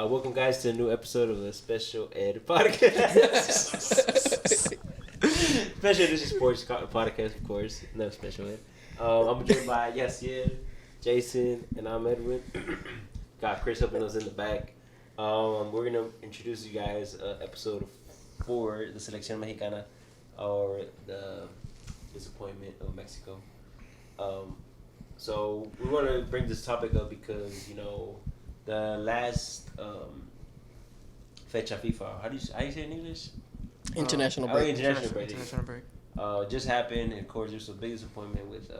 Welcome, guys, to a new episode of the Special Ed Podcast. Special Edition Sports Podcast, of course. No Special Ed. I'm joined by Yassiel, Jason, and I'm Edwin. Got Chris helping us in the back. We're going to introduce you guys episode 4, the Selección Mexicana, or the disappointment of Mexico. So we want to bring this topic up because, the last fecha FIFA, how do you say it in English? International break. International break. Just happened, and of course there's a big disappointment with,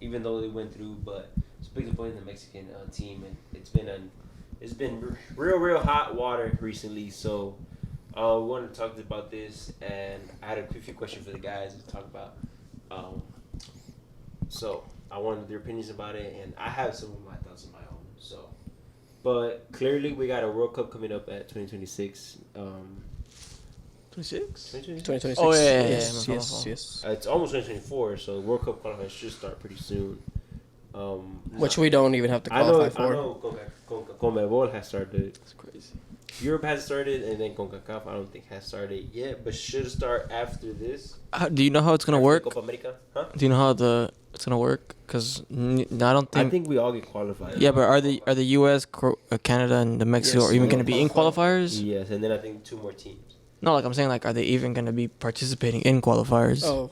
even though they went through, but it's a big disappointment in the Mexican team, and it's been real hot water recently. So we wanted to talk about this, and I had a few questions for the guys to talk about. So I wanted their opinions about it, and I have some of my thoughts of my own. So. But clearly, we got a World Cup coming up at 2026. 26? 2026? Oh, yeah. Yes. It's almost 2024, so World Cup qualifying should start pretty soon. Which we don't even have to qualify for. I know CONMEBOL has started. It's crazy. Europe has started, and then CONCACAF I don't think has started yet, but should start after this. Do you know how it's gonna work? Copa America? Huh? Do you know how it's gonna work? Because I don't think. I think we all get qualified. Yeah, but are the U.S., Canada, and the Mexico are even gonna be in qualifiers? Yes, and then I think 2 more teams. No, like I'm saying, like, are they even gonna be participating in qualifiers? Oh.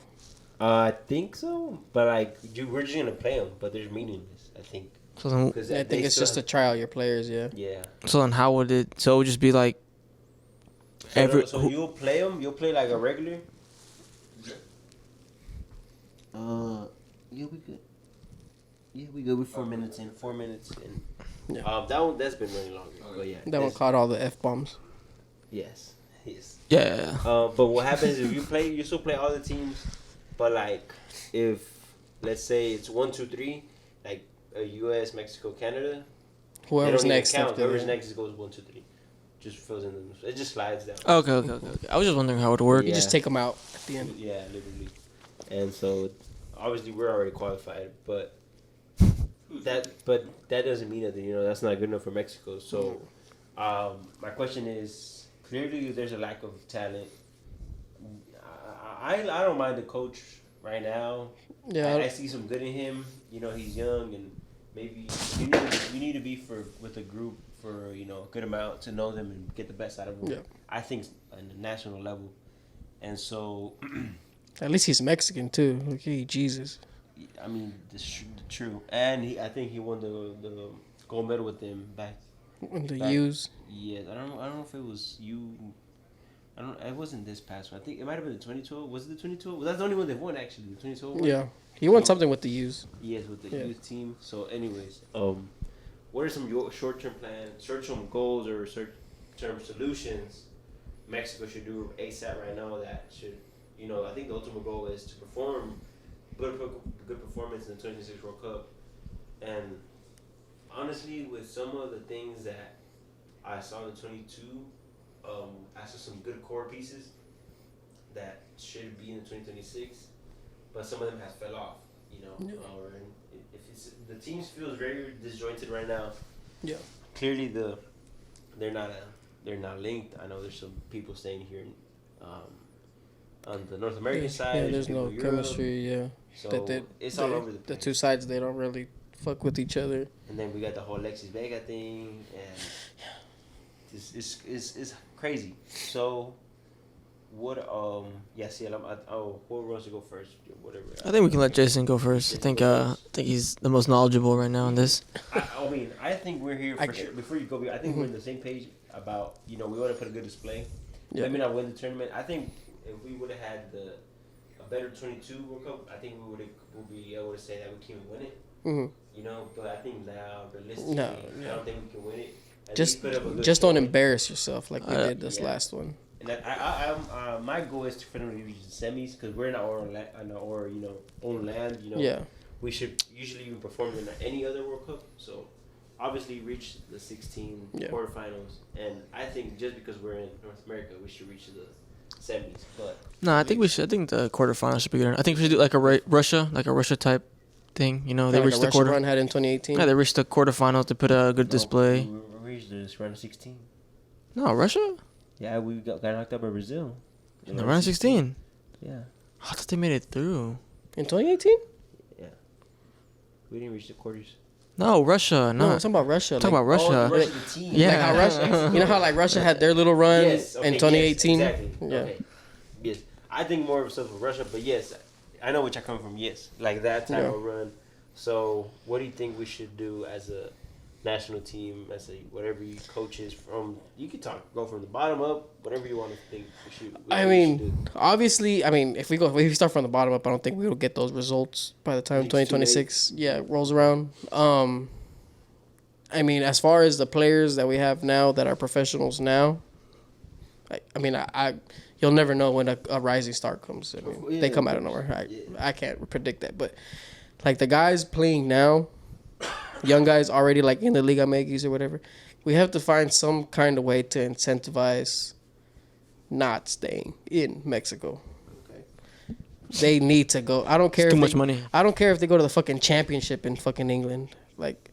I think so, but we're just gonna play them, but they're meaningless. I think. So then, I think it's just to try out your players, yeah. Yeah. So then, how would it? So it would just be like. So you'll play them. You'll play like a regular. Yeah, we good. Yeah, we good. We're 4 minutes in. 4 minutes in. Yeah. That's been running longer. But yeah. That one caught all the F-bombs. Yes. Yeah. But what happens if you still play all the teams, but like if let's say it's 1, 2, 3, like a U.S., Mexico, Canada. Whoever's next. Whoever's next goes 1, 2, 3. Just fills in the. It just slides down. Okay. I was just wondering how it would work. You just take them out at the end. Yeah, literally. And so, obviously, we're already qualified, but that doesn't mean nothing. That's not good enough for Mexico. So, my question is: clearly, there's a lack of talent. I don't mind the coach right now. Yeah, I see some good in him. He's young, and maybe you need to be with a group for a good amount to know them and get the best out of them. Yeah. I think on the national level, and so. At least he's Mexican too. Okay, Jesus. I mean, true, and I think he won the gold medal with them back. The U's. Yeah, I don't know if it was you. It wasn't this past one. I think it might have been the 2012. Was it the 2012? Well, that's the only one they've won actually. The 2012 one. Yeah, he won something with the U's. Yes, with the youth team. So, anyways, what are some short-term plans, short-term goals, or short-term solutions Mexico should do ASAP right now that should, I think the ultimate goal is to perform good performance in the 2026 World Cup. And honestly, with some of the things that I saw in the 22, I saw some good core pieces that should be in the 2026, but some of them have fell off, or if the teams feels very disjointed right now. Yeah. Clearly they're not linked. I know there's some people staying here on the North American side. Yeah, there's no chemistry. Yeah. So it's all over the place. The two sides, they don't really fuck with each other. And then we got the whole Alexis Vega thing, and it's crazy. So what? Who wants to go first? Whatever. I think we can let Jason go first. I think he's the most knowledgeable right now on this. I think we're here for sure. Before you go, I think we're on the same page about we want to put a good display. Yeah. Maybe not win the tournament. I think if we would have had a better 22 World Cup, I think we would be able to say that we can win it. Mm-hmm. But I think now realistically, I don't think we can win it. Just don't embarrass yourself like we did this last one. And I my goal is for them to reach the semis because we're in our own land. Yeah. We should usually even perform in any other World Cup. So obviously reach the 16 quarterfinals, and I think just because we're in North America, we should reach the semis. But no, I think we should. I think the quarterfinals should be good. I think we should do like a Russia type thing. They reached the quarter. Run had in 2018. Yeah, they reached the quarterfinals to put a good display. We reach this round of 16. No, Russia? Yeah, we got knocked out by Brazil. In the round of 16? Yeah. I thought they made it through. In 2018? Yeah. We didn't reach the quarters. No, Russia. No, No, I'm talking about Russia. talk about Russia. Oh, the Russian team. Yeah. Like how Russia, you know how like Russia had their little run Yes, okay, in 2018. yes, exactly. Yeah. Okay. Yes, I think more of stuff with Russia, but yes, I know what you're coming from. Yes, like that type Yeah. of run. So, what do you think we should do as a national team, as a whatever you coaches from? You can go from the bottom up, whatever you want to think we should. I mean, obviously, if we start from the bottom up, I don't think we will get those results by the time It's too 2026 rolls around. I mean, as far as the players that we have now that are professionals now, I you'll never know when a rising star comes. I mean, Yeah, they come out of nowhere. I can't predict that, but like the guys playing now, young guys already like in the Liga MX or whatever, we have to find some kind of way to incentivize not staying in Mexico. Okay. They need to go. I don't care. It's too if much they- money. I don't care if they go to the fucking championship in fucking England. Like,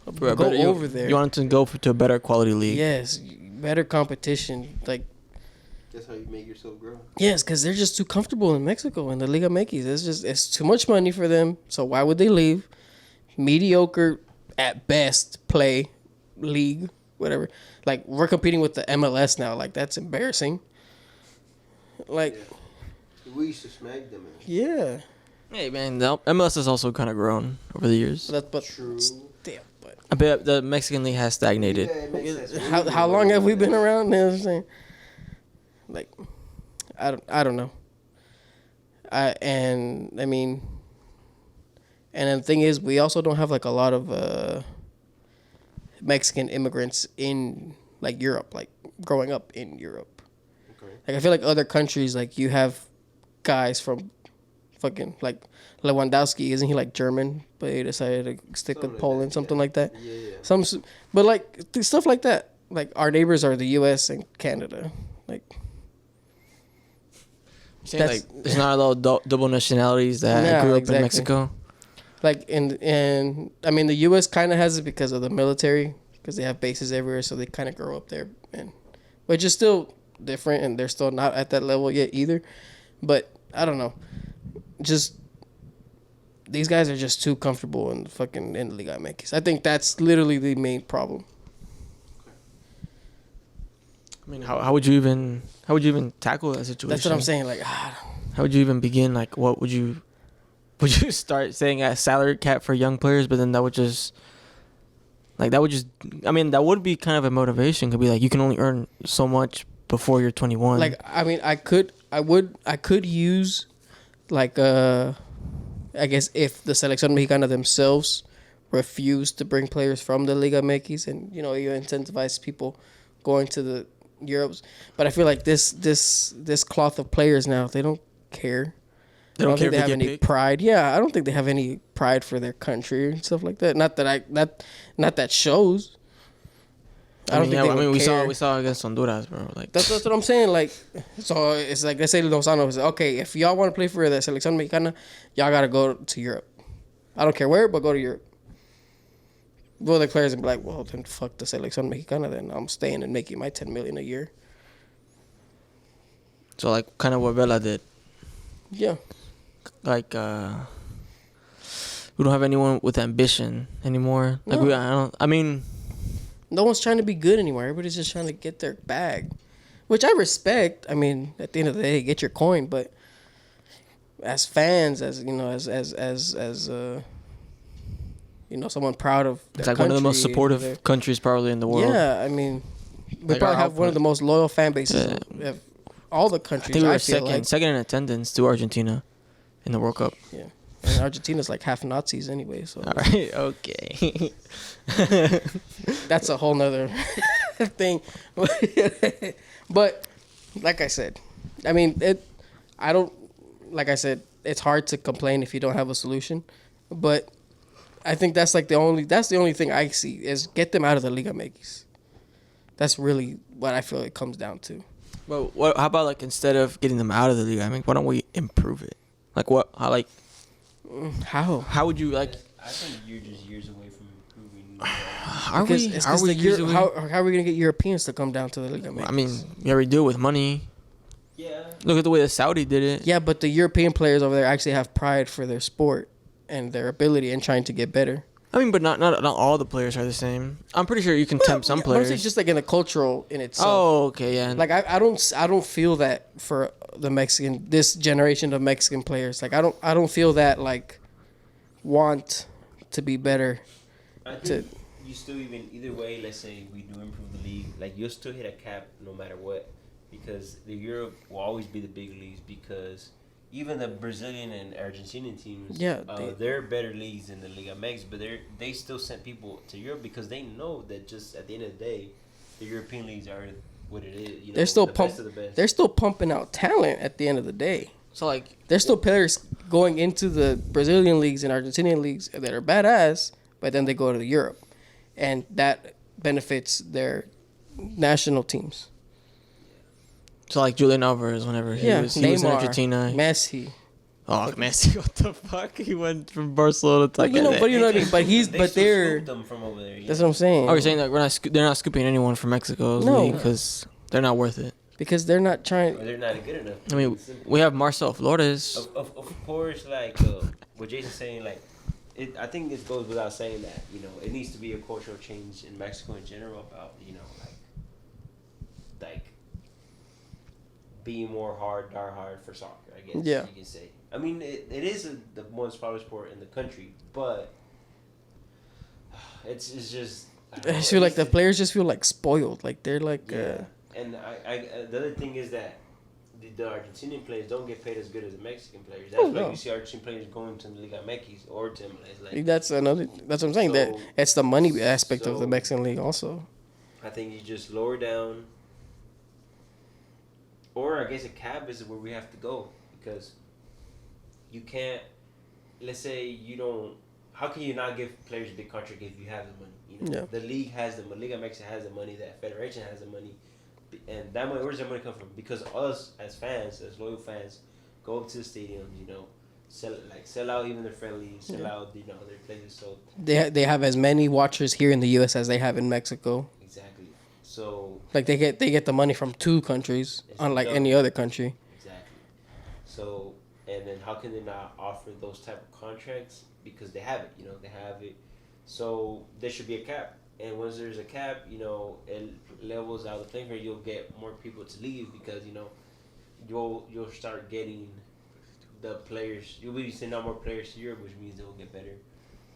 Bro, go but you- over there. You want to go to a better quality league. Yes, better competition. Like, That's how you make yourself grow. yes, because they're just too comfortable in Mexico in the Liga MX. It's too much money for them. So why would they leave? Mediocre at best play league, whatever. Like we're competing with the MLS now. Like that's embarrassing. Like We used to smack them. yeah, Hey, man, the MLS has also kind of grown over the years. but True. still, but I bet the Mexican league has stagnated. how long have we been around? You know what I'm saying? Like, I don't know. And then the thing is, we also don't have like a lot of Mexican immigrants in like Europe, like growing up in Europe. Okay. Like I feel like other countries, like you have guys from fucking like Lewandowski, isn't he like German? But he decided to stick Something with like Poland, that, something yeah. like that. Yeah. But like stuff like that. Like our neighbors are the U.S. and Canada. Like Like, there's not a lot of double nationalities that Yeah, grew up exactly. in Mexico. like and I mean the U.S. kind of has it because of the military, because they have bases everywhere, so they kind of grow up there, and which is still different, and they're still not at that level yet either. But I don't know, just these guys are just too comfortable in the Liga MX. I think that's literally the main problem. I mean, how would you even tackle that situation? That's what I'm saying. Like, How would you even begin? Like, what would you start saying a salary cap for young players? But then that would just I mean, that would be kind of a motivation. Could be like, you can only earn so much before you're 21. like I mean, I could use like I guess if the Selección Mexicana themselves refuse to bring players from the Liga MX, and you incentivize people going to the Europes, but I feel like this cloth of players now, they don't care. they don't I care think if they have they any get picked. pride. Yeah, I don't think they have any pride for their country and stuff like that. Not that shows. I don't think they would care. we saw against Honduras, bro. Like That's what I'm saying. Like, so it's like, let's say Lozano was okay, if y'all want to play for the Selección Mexicana, y'all got to go to Europe. I don't care where, but go to Europe. Go to the players and be like, well, then fuck the Selección Mexicana, then I'm staying and making my $10 million a year. so, like kind of what Vela did. Yeah. Like we don't have anyone with ambition anymore. Like No. I mean, No one's trying to be good anymore. Everybody's just trying to get their bag, which I respect. I mean, at the end of the day, get your coin. But as fans, as someone proud of their it's like one of the most country, supportive countries probably in the world. Yeah, I mean, we Like probably our have one of output. the most loyal fan bases Yeah. of all the I countries. think we were feel like. second in attendance to Argentina in the World Cup. Yeah, and Argentina's like half Nazis anyway, so All right, okay. that's a whole nother thing. But like I said, I mean, like I said, it's hard to complain if you don't have a solution. But I think that's the only thing I see is get them out of the Liga MX. That's really what I feel it comes down to. Well, how about like instead of getting them out of the league, I mean, why don't we improve it? Like How? how would you like? I think you're just years away from improving Are we? It's Are we usually? how are we gonna get Europeans to come down to the Liga MX? I mean, we already do it with money. Yeah. Look at the way the Saudi did it. yeah, but the European players over there actually have pride for their sport and their ability and trying to get better. I mean, but not all the players are the same. I'm pretty sure you can tempt some Yeah, players. Honestly, just like in the cultural in itself. Oh, okay, yeah. Like I don't feel that for this generation of Mexican players. Like I don't feel that like want to be better. I think you still either way. Let's say we do improve the league, like you'll still hit a cap no matter what, because the Europe will always be the big leagues. Because even the Brazilian and Argentinian teams, they're better leagues than the Liga MX, but they still send people to Europe because they know that just at the end of the day, the European leagues are what it is. You know, They're still the best of the best. They're still pumping out talent at the end of the day. So like, There's still players going into the Brazilian leagues and Argentinian leagues that are badass, but then they go to Europe, and that benefits their national teams. so like Julian Alvarez, whenever he was in Neymar, Argentina. Messi. Oh, Messi! What the fuck? He went from Barcelona to. But you know what I mean. But They they're. scooped them from over there. That's what I'm saying. Oh, you're saying that they're not scooping anyone from Mexico's No. league because they're not worth it. Because they're not trying. Or they're not good enough. I mean, we have Marcel Flores. Of course, like what Jason's saying, like I think this goes without saying that it needs to be a cultural change in Mexico in general about like being more die hard for soccer. I guess you can say. I mean, it is the most popular sport in the country, but it's just. I just feel like the players just feel like spoiled. Like they're like. Yeah. And I the other thing is that the Argentinian players don't get paid as good as the Mexican players. That's why you see Argentinian players going to the Liga MX or to MLS. Like, That's what I'm saying. That it's the money aspect of the Mexican league also. I think you just lower down, or I guess a cap is where we have to go because you can't. Let's say you don't. How can you not give players a big contract if you have the money? The league has the money. Liga MX has the money. That federation has the money. And that money, where does that money come from? Because us as fans, as loyal fans, go up to the stadiums, sell out even their friendlies, sell out their places. So they have as many watchers here in the U.S. as they have in Mexico. Exactly. So like they get the money from two countries, unlike any other country. Exactly. So and then how can they not offer those type of contracts? Because they have it. They have it. So there should be a cap. And once there's a cap, it levels out the playing field. You'll get more people to leave because you'll start getting the players. You'll be sending out more players to Europe, which means they will get better.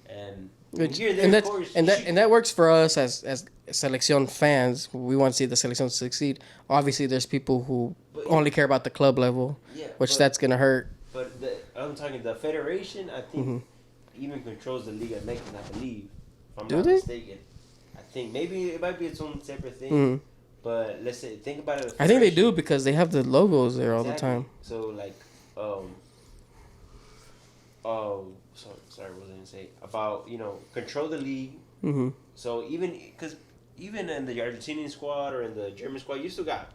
And that works for us as Selección fans. We want to see the Selección succeed. Obviously, there's people who only care about the club level, that's gonna hurt. But I'm talking the federation. I think even controls the Liga MX, I believe. If I'm not mistaken. I think maybe it might be its own separate thing, but let's say think about it. I think they do because they have the logos there all the time. So like, sorry, what was I gonna say about control the league. Mm-hmm. So even in the Argentinian squad or in the German squad, you still got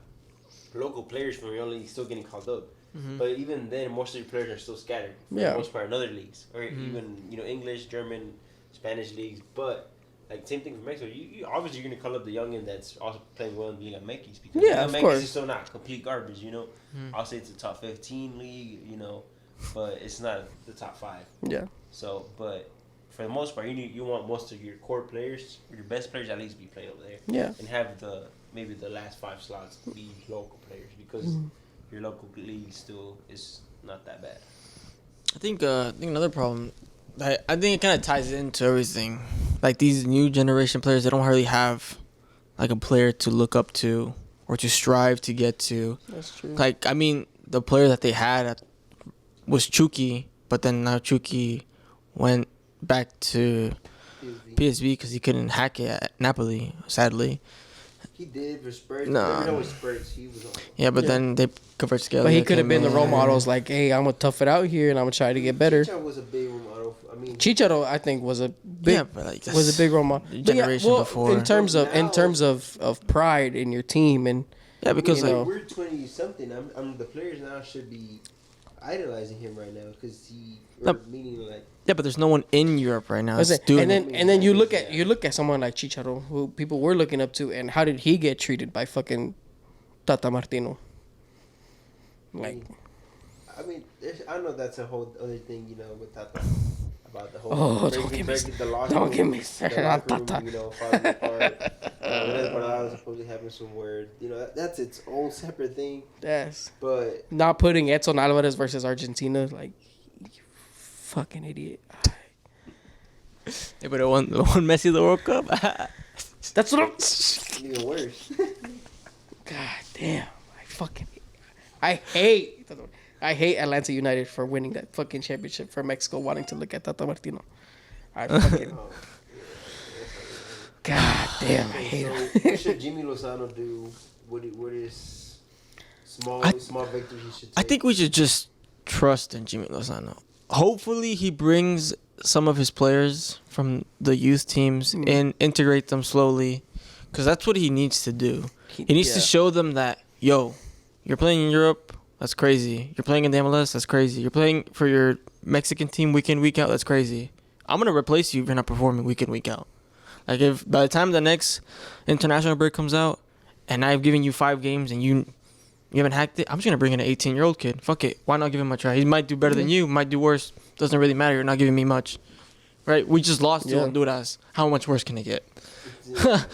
local players from your own league still getting called up. Mm-hmm. But even then, most of your players are still scattered for the most part in other leagues or even English, German, Spanish leagues, but. Like, same thing for Mexico. You obviously, you're going to call up the youngin that's also playing well in the Liga MX because Liga MX is still not complete garbage, I'll say it's a top 15 league, but it's not the top 5. Yeah. So, but for the most part, you want most of your core players, or your best players, at least be playing over there. Yeah. And have maybe the last 5 slots be local players because your local league still is not that bad. I think another problem. I think it kind of ties into everything. Like these new generation players, they don't really have like a player to look up to or to strive to get to. That's true. Like, I mean, the player that they had was Chucky, but then now Chucky went back to PSV because he couldn't hack it at Napoli, sadly. He did for Spurs. No. Spurs, he was on. Yeah, but then they convert together. But he could have been the role models like, hey, I'm going to tough it out here and I'm going to try to get better. Chicharo was a big role model. Chicharo, I think, was a big role model. Generation before. In terms of pride in your team and because we're 20 something. The players now should be. idolizing him right now because he, No. meaning like, Yeah, but there's no one in Europe right now. That's That's it. doing And then you look at someone like Chicharo, who people were looking up to, and how did he get treated by fucking Tata Martino? Like, I mean, I know that's a whole other thing, you know, with Tata about the whole don't get me the locker don't room, get me the started on locker room, Tata. you know, falling apart. Vanessa Parada supposedly having some word, you know, that's its own separate thing. yes, But not putting Edson Alvarez versus Argentina, like, you fucking idiot. Yeah, but it won Messi the World Cup. That's what I'm. even worse. God damn, I hate Atlanta United for winning that fucking championship for Mexico, wanting to look at Tata Martino. I fucking. Oh, God damn, I hate so him. what should Jimmy Lozano do? What is small victories he should take? I think we should just trust in Jimmy Lozano. Hopefully, he brings some of his players from the youth teams and integrate them slowly, because that's what he needs to do. He needs to show them that, yo, you're playing in Europe, that's crazy. You're playing in the MLS, that's crazy. You're playing for your Mexican team week in, week out, that's crazy. I'm going to replace you if you're not performing week in, week out. Like, if by the time the next international break comes out and I've given you 5 games and you haven't hacked it, I'm just going to bring in an 18-year-old kid. Fuck it. Why not give him a try? He might do better than you, might do worse. Doesn't really matter. You're not giving me much. Right? We just lost to Honduras. How much worse can it get? Yeah,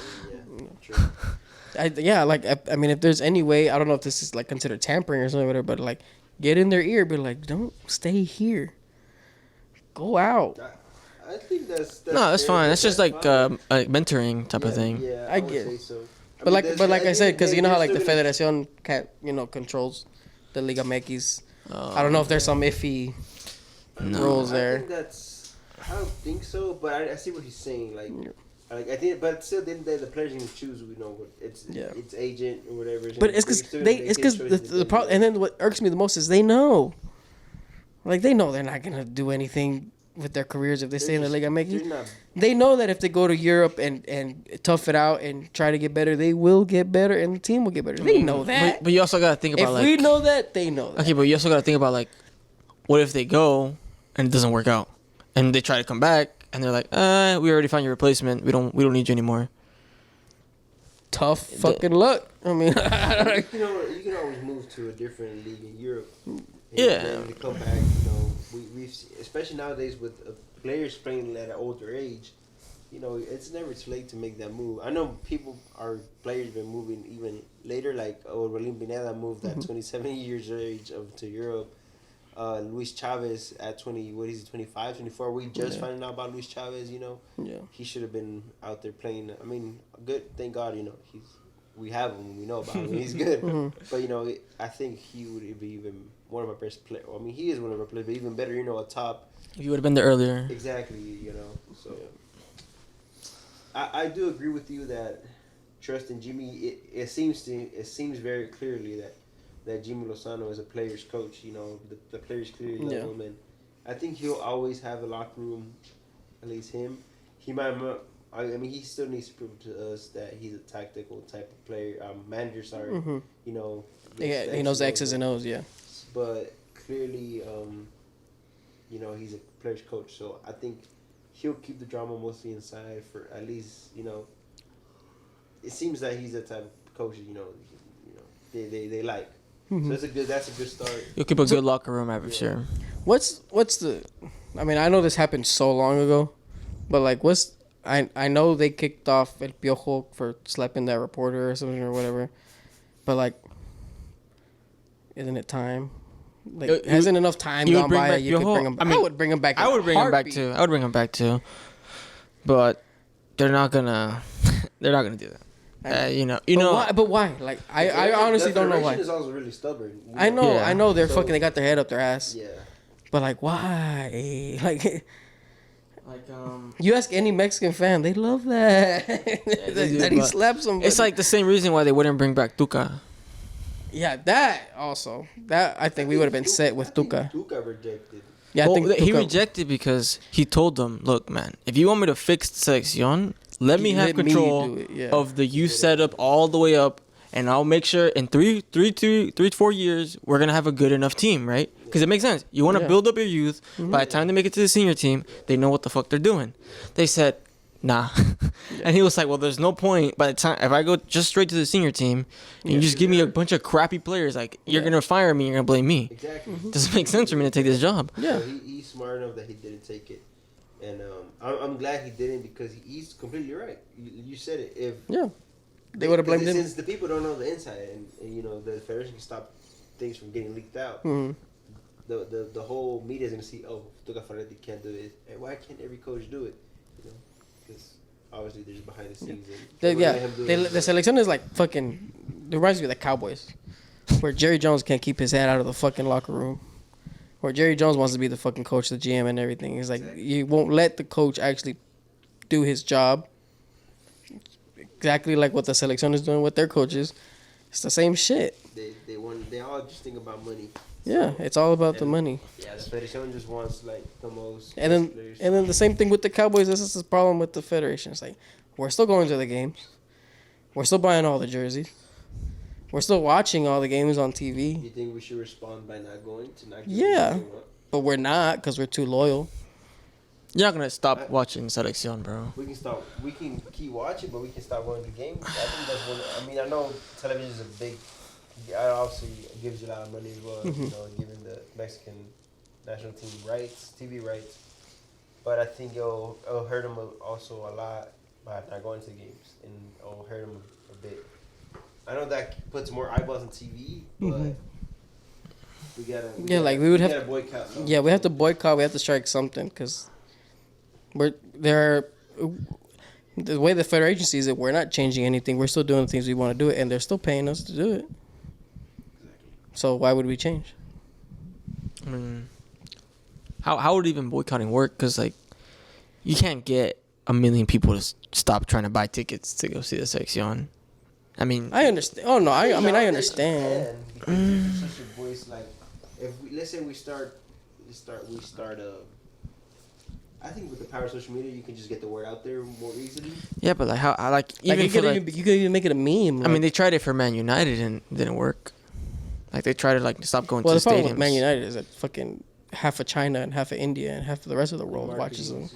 true. I mean, if there's any way, I don't know if this is like considered tampering or something, whatever, but like, get in their ear, be like, don't stay here, go out. I think that's No, that's fair. fine. That's just like fine. a mentoring type of thing. Yeah, I would get say it. so. But like I said, because you know how like the there's Federación can't, controls the Liga MX. I don't know if there's some iffy rules I there. think I don't think so, but I see what he's saying. Like I think, but still, then the players can choose. You know, it's agent or whatever. But it's because the problem, and then what irks me the most is they know, like they know they're not gonna do anything with their careers if they stay in the Liga MX. They know that if they go to Europe and tough it out and try to get better, they will get better and the team will get better. They know that. But you also gotta think about If we know that, they know that. Okay, but you also gotta think about like, what if they go and it doesn't work out, and they try to come back and they're like, we already found your replacement. We don't need you anymore. Tough fucking luck. I mean, you can always move to a different league in Europe. And to come back, we've especially nowadays with players playing at an older age. It's never too late to make that move. I know players been moving even later, like Rolin Pineda moved at 27 years of age to Europe. Luis Chavez at 25, 24. We just finding out about Luis Chavez, He should have been out there playing. I mean, good, thank God, we have him, we know about him, he's good. But, I think he would be even one of our best players. I mean, he is one of our players, but even better, a top. If you would have been there earlier. Exactly, so. I do agree with you that trust in Jimmy, it seems very clearly that Jimmy Lozano is a player's coach. The players clearly love him, and I think he'll always have a locker room. At least him, he might. I mean, he still needs to prove to us that he's a tactical type of player. Manager, sorry. Yeah, he knows X's and O's. Yeah, but clearly, he's a player's coach. So I think he'll keep the drama mostly inside for at least. It seems that he's the type of coach. They like. So that's a good start. You'll keep a good locker room atmosphere. What's the? I mean, I know this happened so long ago, but like, I know they kicked off El Piojo for slapping that reporter or something or whatever, but like, isn't it time? Like, hasn't enough time gone by that you could bring him back? I would bring him back. I would bring him back too. But they're not gonna do that. But why? Like, I honestly don't know why. Is also really stubborn. I know they're fucking. They got their head up their ass. Yeah. But like, why? You ask any Mexican fan, they love that. that he slaps somebody. It's like the same reason why they wouldn't bring back Tuca. Yeah, that also. That I think we would have been set with Tuca. Tuca rejected. Yeah, I think he Tuca rejected because he told them, "Look, man, if you want me to fix Selección, let me have control of the youth setup all the way up, and I'll make sure in 3 to 4 years we're gonna have a good enough team, right? Because Because it makes sense. You want to Yeah. build up your youth. By the time they make it to the senior team, they know what the fuck they're doing. They said, nah. And he was like, well, there's no point. By the time, if I go just straight to the senior team and you just give me a bunch of crappy players, like, you're going to fire me, you're going to blame me. Exactly. Doesn't make sense for me to take this job. Yeah. So he's smart enough that he didn't take it. And I'm glad he didn't because he's completely right. You said it. If Yeah. They would have blamed him. Since the people don't know the inside, and you know the federation can stop things from getting leaked out. Mhm. The whole media is gonna see, oh, Tuca Ferretti can't do it. And why can't every coach do it? You know, because obviously there's behind the scenes. And The selection is like fucking. It reminds me of the Cowboys, where Jerry Jones can't keep his head out of the fucking locker room. Where Jerry Jones wants to be the fucking coach, the GM, and everything. He's like, you won't let the coach actually do his job. Exactly like what the selection is doing with their coaches. It's the same shit. They all just think about money. Yeah, it's all about the money. Yeah, the federation just wants like the most. And players. then the same thing with the Cowboys. This is the problem with the federation. It's like, we're still going to the games. We're still buying all the jerseys. We're still watching all the games on TV. You think we should respond by not going to not? Yeah. But we're not because we're too loyal. You're not going to stop watching Selección, bro. We can stop. We can keep watching, but we can stop going to games. I think that's one. I mean, I know television is a big. Obviously, it gives you a lot of money as well. You know, giving the Mexican national team rights, TV rights. But I think it'll hurt them also a lot by not going to the games, and it'll hurt them a bit. I know that puts more eyeballs on TV, but we gotta. We would have to boycott. Something. Yeah, we have to boycott. We have to strike something because the way the federation sees it, we're not changing anything. We're still doing the things we want to do it, and they're still paying us to do it. So why would we change? I mean, how would even boycotting work? Because, like, you can't get 1 million people to stop trying to buy tickets to go see the Selección. I mean, I understand. Oh no, I understand. Because it's such a voice. Like, let's say we start. I think with the power of social media, you can just get the word out there more easily. yeah, but like You could even make it a meme. I mean, they tried it for Man United and it didn't work. Like, they tried to like stop going to the stadiums. problem with Man United is that fucking half of China and half of India and half of the rest of the world watches them.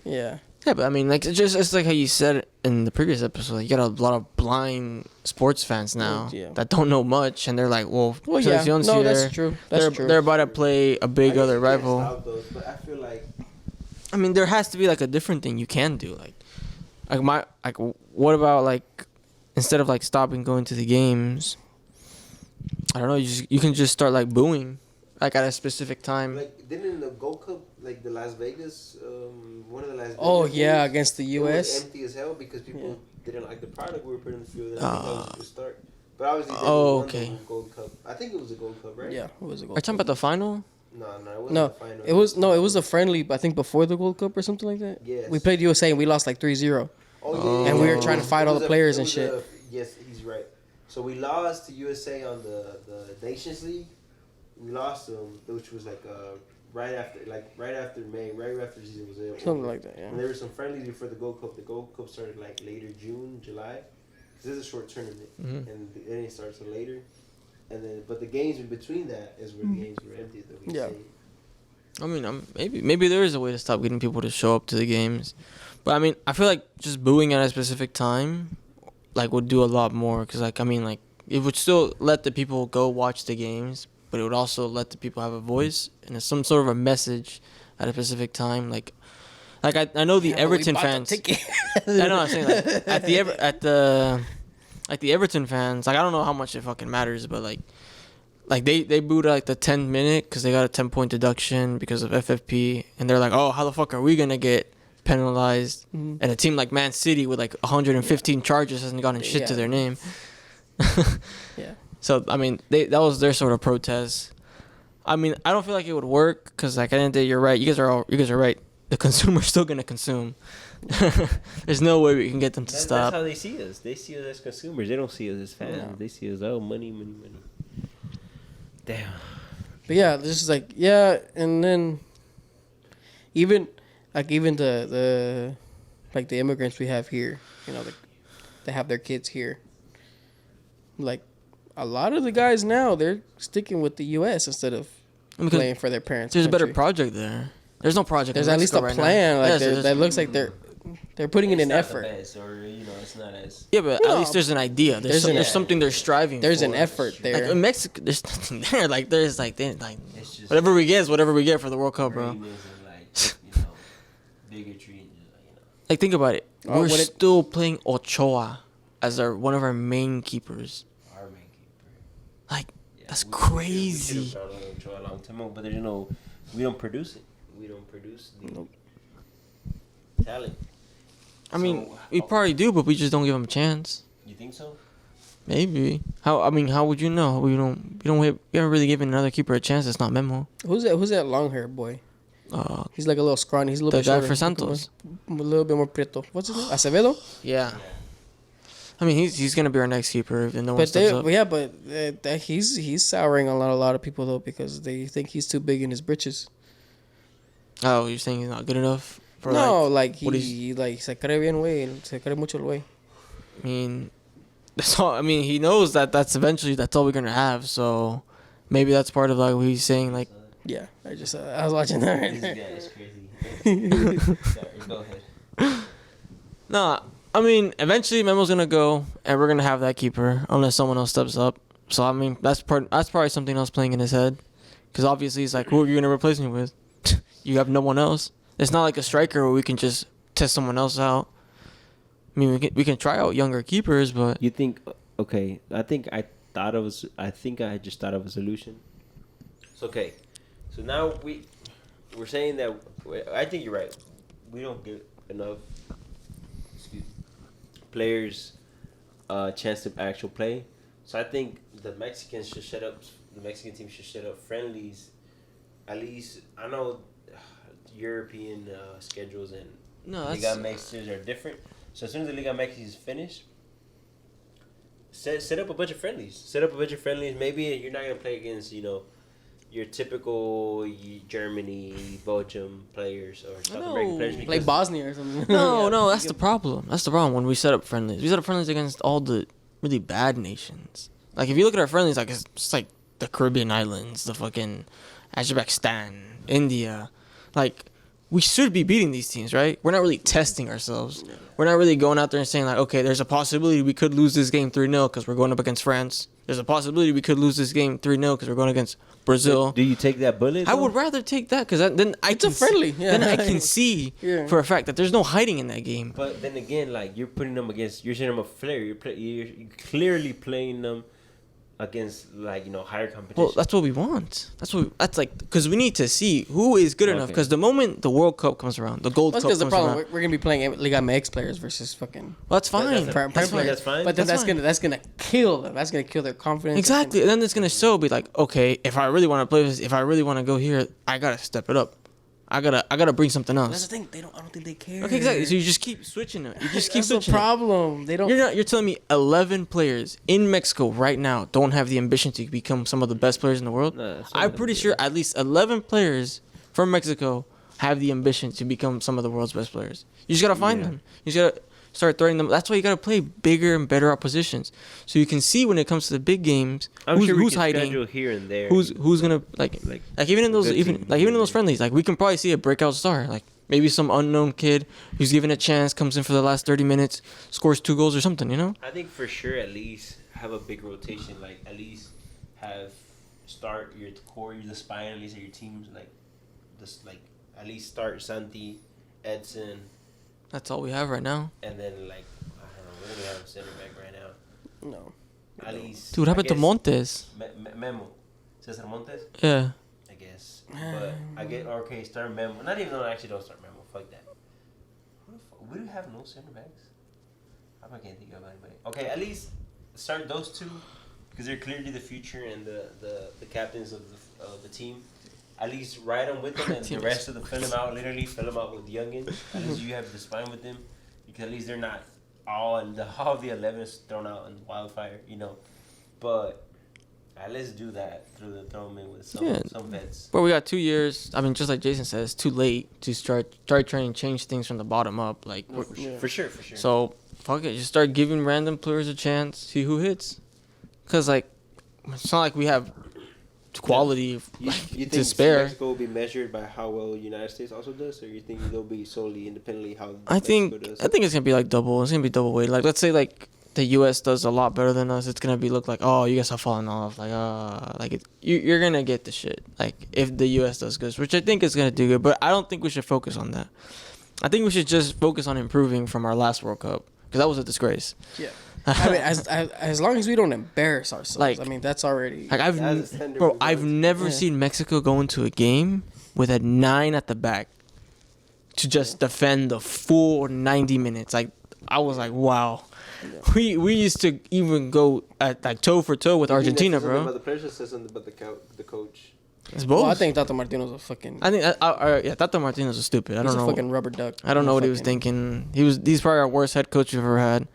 Yeah. Yeah, but I mean, like, it's like how you said in the previous episode. Like, you got a lot of blind sports fans now that don't know much, and they're like, "Well, yeah, Selección's no, here. that's true. They're about to play a big other rival." Stop those, but I feel like I mean, there has to be like a different thing you can do. What about like instead of like stopping going to the games? I don't know. You can just start like booing, like at a specific time. like didn't the Gold Cup, like the Las Vegas, one of the Las Vegas. Oh yeah, games, against the it was U.S. empty as hell because people didn't like the product we were putting in the field. And I think that was a good start. But obviously, they won the Gold Cup. I think it was a Gold Cup, right? Yeah, it was a Are Gold you talking about the final? No, it wasn't the final. It was a friendly. I think before the Gold Cup or something like that. Yes. We played USA and we lost like 3-0. Oh, And we were trying to fight all the players and shit. Yes, he's right. So we lost to USA on the Nations League. We lost them, which was like right after May, right after the season was over. Something like that, yeah. And there were some friendlies before the Gold Cup. The Gold Cup started like later June, July. This is a short tournament, and then it starts later. And then, but the games in between that is where the games were empty. That we say. I mean, maybe there is a way to stop getting people to show up to the games, but I mean, I feel like just booing at a specific time, like, would do a lot more. Cause like, I mean, like, it would still let the people go watch the games, but it would also let the people have a voice and some sort of a message at a specific time. Like I know the Everton fans. I know what I'm saying. Like, at the Everton fans, like, I don't know how much it fucking matters, but like they booed like the 10th minute because they got a 10-point deduction because of FFP, and they're like, oh, how the fuck are we gonna get penalized? And a team like Man City with like 115 charges hasn't gotten shit to their name. Yeah. So I mean, that was their sort of protest. I mean, I don't feel like it would work because, like, at the end of the day, you're right. You guys are right. The consumer's still gonna consume. There's no way we can get them to stop. That's how they see us. They see us as consumers. They don't see us as fans. No. They see us, money. Damn. But yeah, this is like, and then even the like the immigrants we have here, you know, they have their kids here. Like, a lot of the guys now, they're sticking with the U.S. instead of Because playing for their parents. there's a better country. project there. There's no project. There's in at least Mexico a right now. plan. Like Yes, that looks like they're putting in It's an not effort. The best, or it's not as. Yeah, but No. at least there's an idea. There's There's something they're striving. There's for. an effort Like there. in Mexico, there's nothing there. Like there's like It's just whatever we get is whatever we get for the World Cup, bro. greatness and bigotry and Like think about it. Oh, We're what it- still playing Ochoa as one of our main keepers. our main keeper. Like Yeah, that's we crazy. should've brought Ochoa a long time ago, but there's we don't produce it. We don't produce the Nope. talent. I mean, So, we probably do, but we just don't give him a chance. You think so? Maybe. How would you know? We haven't really given another keeper a chance. It's not Memo. Who's that long hair boy? He's like a little scrawny. He's a little The bit guy shorter. for Santos. A little bit more prieto. What's his name? Acevedo? Yeah. I mean, he's gonna be our next keeper if no one But steps up. he's souring a lot of people though because they think he's too big in his britches. Oh, you're saying he's not good enough for No, like. like what he like se cree bien güey, se cree mucho el güey. I mean, that's all. I mean, he knows that's all we're gonna have. So maybe that's part of like what he's saying. Like, Yeah, I was watching that right This there. guy is crazy. Sorry, go ahead. nah. I mean, eventually Memo's gonna go, and we're gonna have that keeper unless someone else steps up. So I mean, that's probably something else playing in his head, because obviously he's like, who are you gonna replace me with? You have no one else. It's not like a striker where we can just test someone else out. I mean, we can try out younger keepers, but You think? Okay, I think I just thought of a solution. So okay, so now we're saying that I think you're right. We don't give enough players a chance to actual play. So I think the Mexican team should set up friendlies. At least I know European schedules and no, Liga MX are different. So as soon as the Liga MX is finished, set up a bunch of friendlies. Maybe you're not gonna play against your typical Germany, Belgium players or South American players. Play because- Bosnia or something. No, that's the problem. That's the problem when we set up friendlies. We set up friendlies against all the really bad nations. Like if you look at our friendlies, like it's like the Caribbean islands, the fucking Azerbaijan, India. Like we should be beating these teams, right? We're not really testing ourselves. We're not really going out there and saying like, okay, there's a possibility we could lose this game 3-0 because we're going up against France. There's a possibility we could lose this game 3-0 because we're going against Brazil. Do you take that bullet? I would rather take that because then It's a friendly, yeah. Then I can see Yeah. for a fact that there's no hiding in that game. But then again, like you're setting them up fair. You're clearly playing them against higher competition. Well, that's what we want. That's like because we need to see who is good enough. Okay. Because the moment the World Cup comes around, the Gold That's Cup because comes the problem around. we're gonna be playing Liga MX players versus fucking Well, that's fine. That's prime That's players. fine. That's fine. But then That's that's gonna kill them. That's gonna kill their confidence. Exactly. And then it's gonna show be like, okay, if I really want to play this, if I really want to go here, I gotta step it up. I gotta bring something That's else. the thing. I don't think they care. Okay, exactly. So you just keep switching it. You just keep That's the switching it. problem. They don't. You're telling me 11 players in Mexico right now don't have the ambition to become some of the best players in the world? No, that's I'm not pretty good. sure at least 11 players from Mexico have the ambition to become some of the world's best players. You just gotta find Yeah. them. You just gotta start throwing them. That's why you gotta play bigger and better oppositions, so you can see when it comes to the big games I'm sure we who's can hiding, schedule here and there. who's gonna like even in those good team. even in those friendlies, like we can probably see a breakout star, like maybe some unknown kid who's given a chance, comes in for the last 30 minutes, scores 2 goals or something, you know? I think for sure at least have a big rotation. Like at least have start your core, the spine at least of your teams. Like just like at least start Santi, Edson, That's all we have right now. and then like I don't know. We don't even have a center back right now. No. At least. Dude, what happened to Montes? Memo, Cesar Montes. Yeah. I guess. But I get okay. Start Memo. Not even though I actually don't start Memo. Fuck that. Who the fuck? We do have no center backs. I can't think of anybody. Okay, at least start those two because they're clearly the future and the captains of the team. At least ride them with them and the rest of the fill them out. Literally fill them out with youngins. At least you have the spine with them because at least they're not all of the 11 is thrown out in wildfire. But. Let's do that. Throw them in with some vets. But we got 2 years. I mean, just like Jason says, it's too late to start trying to change things from the bottom up. Like, No, for sure. so fuck it, just start giving random players a chance, see who hits. Cause like, it's not like we have quality You to think spare. Mexico will be measured by how well the United States also does, or you think they'll be solely independently how I think Mexico does? I think it's gonna be like double. It's gonna be double weight. Like let's say like the U.S. does a lot better than us. It's gonna be look like, oh, you guys have fallen off. Like you're gonna get the shit. Like if the U.S. does good, which I think is gonna do good, but I don't think we should focus on that. I think we should just focus on improving from our last World Cup because that was a disgrace. Yeah. I mean, as long as we don't embarrass ourselves, Like- I mean, that's already. Like That's a tender bro, move I've on to- never Yeah. seen Mexico go into a game with a 9 at the back to just defend the full 90 minutes. Like I was like, wow. We used to even go at like toe for toe with You think Argentina, that says something bro. About the players, or says something about the coach. It's both. Well, I think Tata Martino's a fucking. I think yeah, Tata Martinez was stupid. I he's don't a know. fucking rubber duck. I don't know what he was Fucking- thinking. He's probably our worst head coach we've ever had.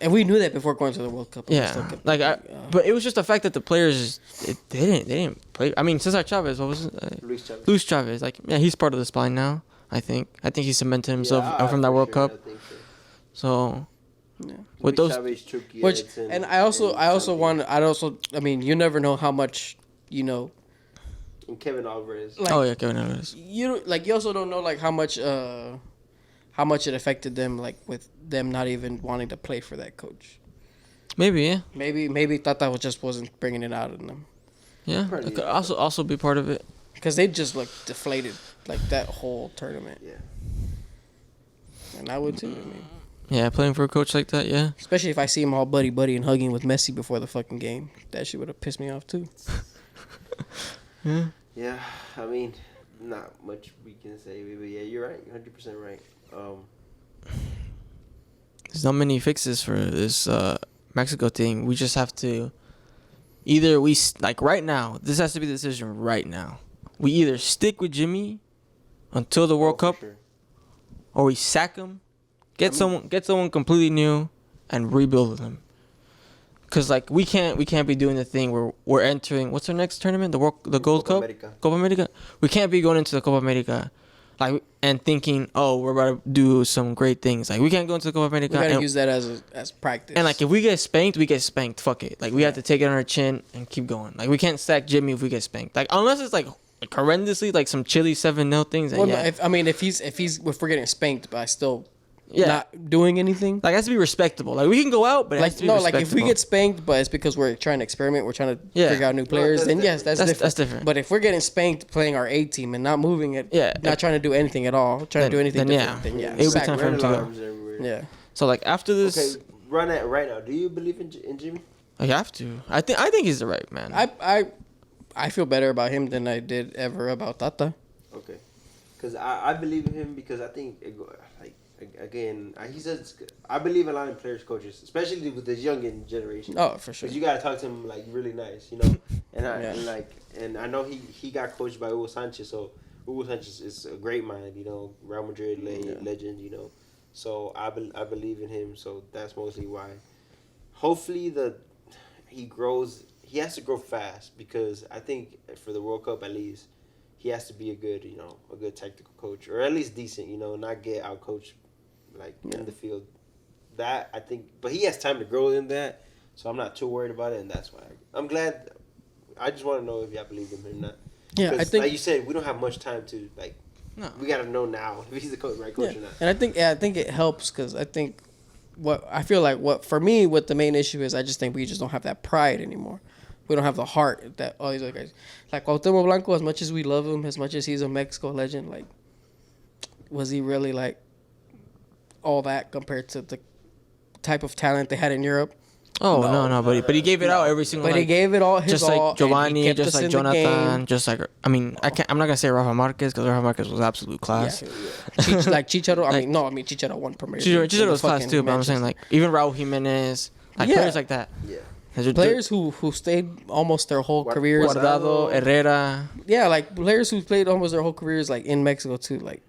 And we knew that before going to the World Cup. and we still Yeah, kept- like but it was just the fact that the players they didn't play. I mean, Cesar Chavez, what was it? Luis Chavez. Luis Chavez, like yeah, he's part of the spine now. I think he cemented himself Yeah, from that for World sure, Cup. I think so. So yeah. with Luis those, Chavez, Chucky, Which Edson, and I also Santi, want I also I mean you never know how much and Kevin Alvarez. like oh yeah, Kevin Alvarez. you also don't know like how much it affected them like with them not even wanting to play for that coach. Maybe yeah, Maybe Tata wasn't bringing it out in them yeah. Probably That could yeah. also be part of it. because they just looked deflated like that whole tournament, Yeah. and I would too. I mean, Yeah, playing for a coach like that, yeah. especially if I see him all buddy and hugging with Messi before the fucking game, that shit would have pissed me off too. Yeah. Yeah, I mean, not much we can say, but yeah, you're right, 100% right. There's not many fixes for this Mexico thing. We just have to either like right now. This has to be the decision right now. We either stick with Jimmy until the World for Cup, sure. or we sack him, get I mean- someone completely new, and rebuild with him. Cause like we can't be doing the thing where we're entering. What's our next tournament? The Gold Copa Cup, America. Copa America. We can't be going into the Copa America, like and thinking, oh, we're about to do some great things. Like we can't go into the Copa We America gotta and, use that as practice. and like if we get spanked, we get spanked. Fuck it. Like we have to take it on our chin and keep going. Like we can't sack Jimmy if we get spanked. Like unless it's like horrendously like some chilly 7-0 things. And well, yeah. if we're getting spanked by still Yeah. not doing anything. Like it has to be respectable. Like we can go out, but it has Like to be no, respectable. like if we get spanked, but it's because we're trying to experiment, we're trying to Yeah. figure out new players. that's Then yes, that's different. That's different. But if we're getting spanked playing our A team and not moving it, Yeah. not trying to do anything at all, trying to do anything then different, then yeah, It would be sack time him. for him Red to go. alarms everywhere. Yeah, So like after this, Okay, run it right now. Do you believe in Jimmy? I have to. I think he's the right man. I feel better about him than I did ever about Tata. Okay, because I believe in him because I think like again he says I believe a lot in players coaches, especially with this young generation. Oh, for sure. Because you gotta talk to him like really nice, you know. And I Yeah. and I know he got coached by Hugo Sanchez, so Hugo Sanchez is a great mind, you know, Real Madrid legend, you know. So I believe in him, so that's mostly why. Hopefully he grows. He has to grow fast because I think for the World Cup at least he has to be a good technical coach or at least decent, you know, not get out coached like in the field. That I think, but he has time to grow in that, so I'm not too worried about it, and that's why I'm glad. I just want to know if y'all believe in him or not. Yeah, I 'Cause, think like you said, we don't have much time to like. No. We gotta know now if he's the right coach yeah. or not. And I think it helps because I think what for me what the main issue is, I just think we just don't have that pride anymore. We don't have the heart that all these other guys like Cuauhtemoc Blanco. As much as we love him, as much as he's a Mexico legend, like was he really like all that compared to the type of talent they had in Europe? Oh no, but he gave it out every single. But night. he gave it all his just all. like and he Giovanni, kept just us like in the Jonathan, game. just like I'm not gonna say Rafa Marquez because Rafa Marquez was absolute class. Yeah. like Chicharo. I mean Chicharo won Premier League. Chicharo was class Fucking too, but I'm saying Manchester. like even Raul Jimenez, like Yeah. players like that. Yeah. Players who stayed almost their whole careers. Guardado, Herrera. Yeah, like players who played almost their whole careers like in Mexico too. Like,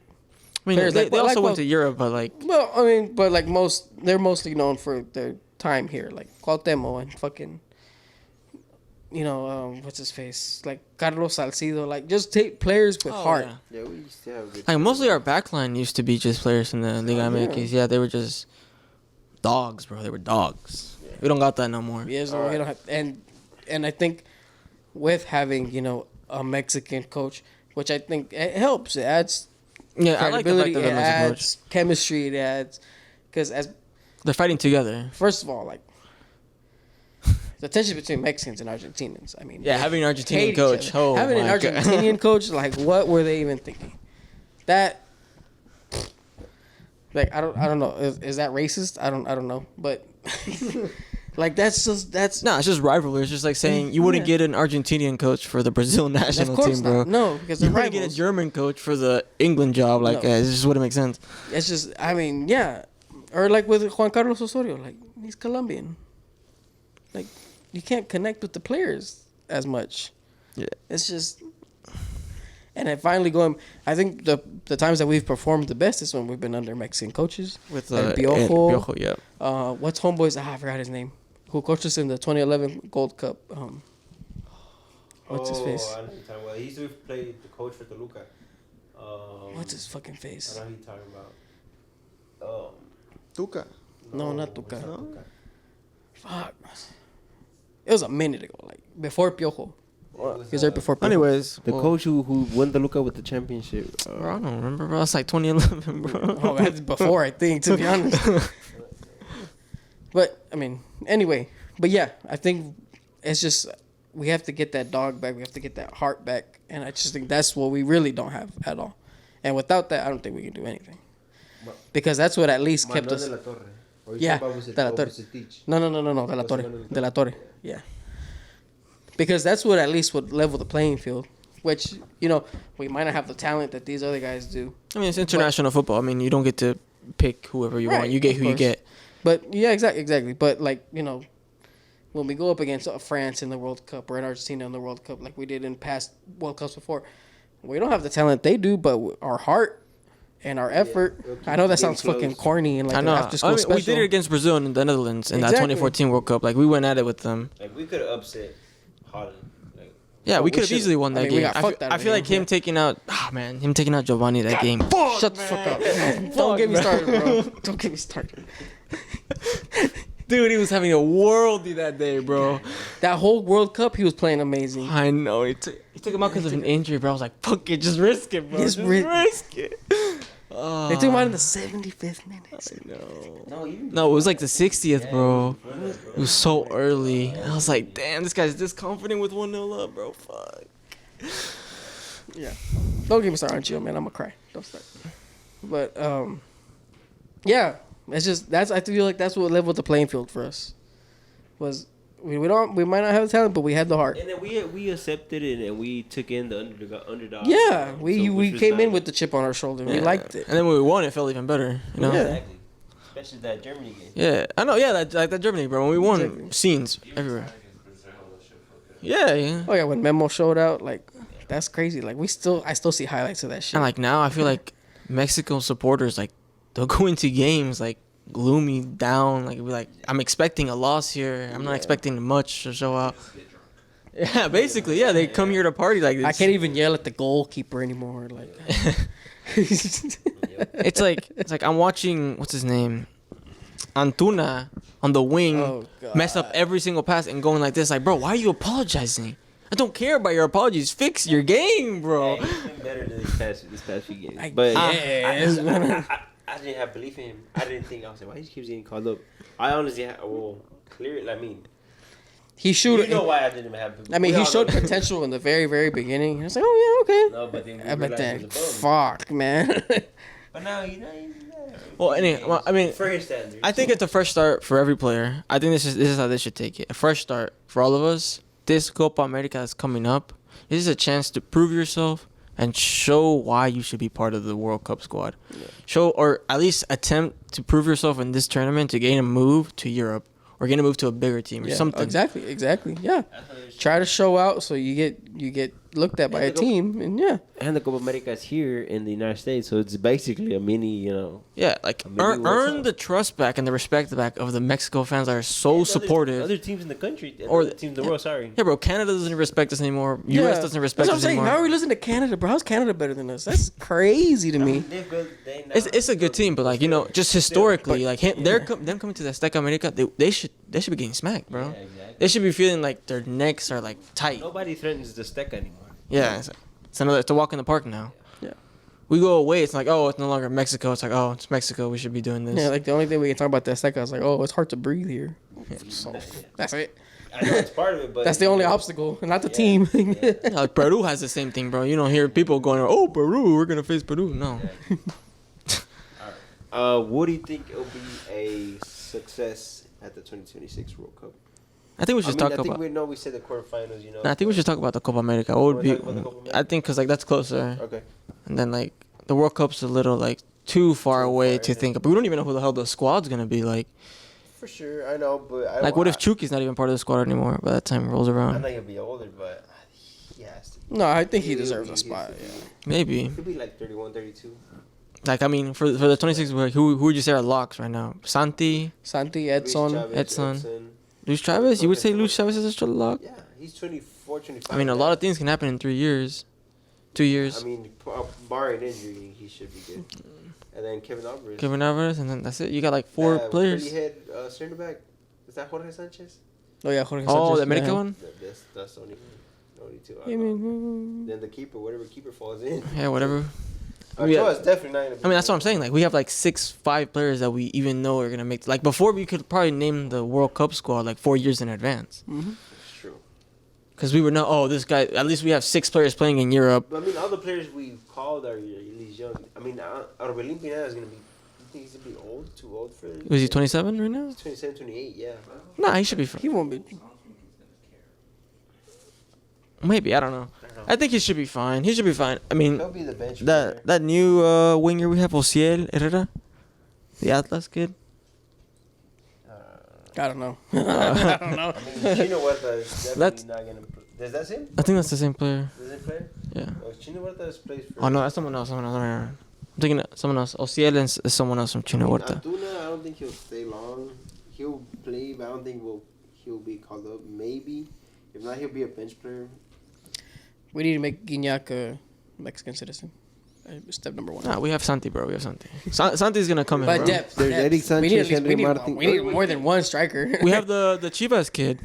I mean, Players they, like- they also like went what- to Europe, but like well, I mean, but like they're mostly known for their time here, like Cuauhtemoc and fucking, what's his face, like Carlos Salcido, like just take players with heart. yeah. Yeah, we used to have a good. Like mostly our backline used to be just players in the Liga MX. Yeah, they were just dogs, bro. They were dogs. We don't got that no more. Yeah, so we don't have, and I think with having a Mexican coach, which I think it helps. It adds Yeah, I like the credibility. fact that It they're Mexican coach. adds chemistry. It adds because as They're fighting together. first of all, like the tension between Mexicans and Argentinians. I mean, Yeah, they having an hate Argentinian each coach. other. Oh, having an my God. Argentinian coach, like what were they even thinking? That like I don't know. Is that racist? I don't know. But like that's No, it's just rivalry. It's just like saying you wouldn't Yeah. get an Argentinian coach for the Brazil national of course team, bro. not. No, because You they're wouldn't get a rivals. German coach for the England job. Like, No. it just wouldn't make sense. It's just, I mean, yeah. Or like with Juan Carlos Osorio, like he's Colombian. Like you can't connect with the players as much. Yeah. It's just, and then finally going. I think the times that we've performed the best is when we've been under Mexican coaches. With And Piojo. Piojo, yeah. What's homeboys? I forgot his name. Who coached us in the 2011 Gold Cup? What's his face? I know who you're talking about. He used to play the coach for Toluca. What's his fucking I face? know who you're talking about. Tuca. No, not Tuca. it's not Tuca. Fuck. It was a minute ago, like before Piojo. It was, He was there before Piojo. Anyways, the well, coach who won the Luca with the championship. Bro, I don't remember, bro. It's like 2011, bro. Oh, that's before, I think, to be honest. But, I mean, anyway. But, yeah, I think it's just we have to get that dog back. We have to get that heart back. And I just think that's what we really don't have at all. And without that, I don't think we can do anything. Because that's what at least kept us. De la Torre. Or you Yeah, talking about De La Torre. Vucetich? No, De La Torre. De La Torre. Yeah. Because that's what at least would level the playing field. Which, we might not have the talent that these other guys do. I mean, it's international football. I mean, you don't get to pick whoever you Right, want. You get of who you course. get. But yeah, exactly. But like when we go up against France in the World Cup or in Argentina in the World Cup, like we did in past World Cups before, we don't have the talent they do, but our heart and our effort. we'll keep I know that getting sounds fucking close. corny and like I know. after school I mean, special. we did it against Brazil in the Netherlands in that Exactly. 2014 World Cup. Like, we went at it with them. Like, we could have upset Holland. Like, Yeah, But we we could have should've. easily won I that mean, we game. got fucked out I of feel the like game, him taking out, him taking out Giovanni that game. Shut the fuck up. Don't get me started, bro. Don't get me started. Dude, he was having a worldie that day, bro. That whole World Cup, he was playing amazing. I know. He took him out because of an injury, bro. I was like, fuck it, just risk it, bro. Just Just risk- risk it. They took him out in the 75th minute. No, it was like the 60th, bro. It was so early. I was like, damn, this guy's this confident with 1-0 up, bro. Fuck. Yeah. Don't get me started on Gio, man. I'm gonna cry. Don't start. But yeah, it's just I feel like that's what leveled the playing field for us. Was we might not have the talent, but we had the heart. and then we accepted it and we took in the underdog. Yeah, So, we which was came in nice. with the chip on our shoulder. We Yeah. liked it. And then when we won, it felt even better. You know? Yeah. Exactly. Especially that Germany game. Yeah, I know. Yeah, that Germany, bro. When we won, Exactly. scenes everywhere. Yeah, yeah. Oh yeah, when Memo showed out, like that's crazy. Like I still see highlights of that shit. And like now, I feel like Mexico supporters, like, they'll go into games like gloomy, down. Like, be like, I'm expecting a loss here. I'm not expecting much to show out. Yeah, basically, yeah. They come here to party. Like, I can't even yell at the goalkeeper anymore. Like It's like I'm watching, what's his name, Antuna on the wing, Oh, God. mess up every single pass and going like this. Like, bro, why are you apologizing? I don't care about your apologies. Fix your game, bro. Hey, he's been better than this past few games. I But guess. I didn't have belief in him. I didn't think I was like, why he keeps getting called up. I honestly, clearly, I mean, he showed. you know why I didn't have. I mean, we he all showed know. potential in the very, very beginning. I was like, oh yeah, okay. No, but then we But realized then, he was a bum. fuck, man. But now he's Well, anyway, well, I mean, for his standards. I think it's a fresh start for every player. I think this is how they should take it. A fresh start for all of us. This Copa America that's coming up, this is a chance to prove yourself and show why you should be part of the World Cup squad. Yeah. Show, or at least attempt to prove yourself in this tournament to gain a move to Europe or gain a move to a bigger team or Yeah, something. Exactly. Yeah. Try to show out so you get looked at by a team, and yeah. And the Copa America is here in the United States, so it's basically a mini, Yeah, like Maybe earn, what's earn up? the trust back and the respect back of the Mexico fans that are so supportive. Other teams in the country, Or or the teams in the world. Sorry. Yeah, bro, Canada doesn't respect us anymore. Yeah. US doesn't respect That's what I'm us saying. anymore. How are we listening to Canada, bro? How's Canada better than us? That's crazy to me. It's a good team, but like, just historically, like them coming to the Azteca America, they should they should be getting smacked, bro. Yeah, exactly. They should be feeling like their necks are like tight. Nobody threatens the Azteca anymore. Yeah, it's another. It's a walk in the park now. Yeah. We go away. It's like, oh, it's no longer Mexico. It's like, oh, it's Mexico. We should be doing this. Yeah, like the only thing we can talk about the Azteca is like, oh, it's hard to breathe here. So that's it. I know it's part of it, but That's the only obstacle, not the Yeah. team. Like Peru has the same thing, bro. You don't hear people going, oh, Peru, we're gonna face Peru. No. What do you think will be a success at the 2026 World Cup? I think we should talk I think about. we know we said the quarterfinals. You know. Nah, I think we should talk about the Copa America. What would Wanna be? talk about the Copa America? I think because like that's closer, Okay. and then like the World Cup's a little like too far Too away far, to yeah. think. But we don't even know who the hell the squad's gonna be. Like, For sure, I know, but I like what if Chuki's not even part of the squad anymore by that time it rolls I around? know he'll be older, but he has to. No, I think he He'll deserves be- a spot. he'll Yeah. be- Maybe. He'll be like 31, 32. Like I mean, for the 26, like, who would you say are locks right now? Santi, Santi, Luis Edson. Chavez, Edson. Luis Chavez. You would say Luis Chavez is a still a lock? Yeah, he's 24, 25. I mean, a lot of things can happen in 3 years, 2 years. I mean, barring injury, he should be good. And then Kevin Alvarez. Kevin Alvarez, and then that's it. You got like 4 players. Pretty head center back. Is that Jorge Sanchez? Oh yeah, Jorge Oh, Sanchez, the American yeah. one. That's the only two. I mean, Then the keeper, whatever keeper falls in. Yeah, whatever. Ochoa is definitely not gonna be I mean, that's what I'm saying. Like, we have like 5 players that we even know are gonna make. Like before, we could probably name the World Cup squad like 4 years in advance, It's true. because we would know. Oh, this guy. At least we have 6 players playing in Europe. But I mean, all the players we've called are at least young. I mean, Orbelín Pineda is gonna be. You think he's gonna be old? Too old for it? Was he 27 right now? He's 27, 28, yeah. Nah, he should be. he won't be. Maybe I don't know. I think he should be fine. He should be fine. I mean, He'll be the bench player. that new winger we have, Ociel Herrera, the Atlas kid. I don't know. I don't know. I mean, Chino Huerta is definitely That's- not gonna. Is that him? I think that's the same player. Is it player? Yeah. Oh, Chino Huerta plays for. Oh no, that's someone else. I'm thinking of someone else. Ociel is someone else from Chino Huerta. Antuna, I don't think he'll stay long. He'll play, but I don't think he'll be called up. Maybe. If not, he'll be a bench player. We need to make Guignac a Mexican citizen. Step number 1. Nah, we have Santi, bro. We have Santi. Santi's gonna come in, But bro. depth. There's depth. Eric Sanchez, we need, at least, Henry Martin. we need more than one striker. We have the Chivas kid.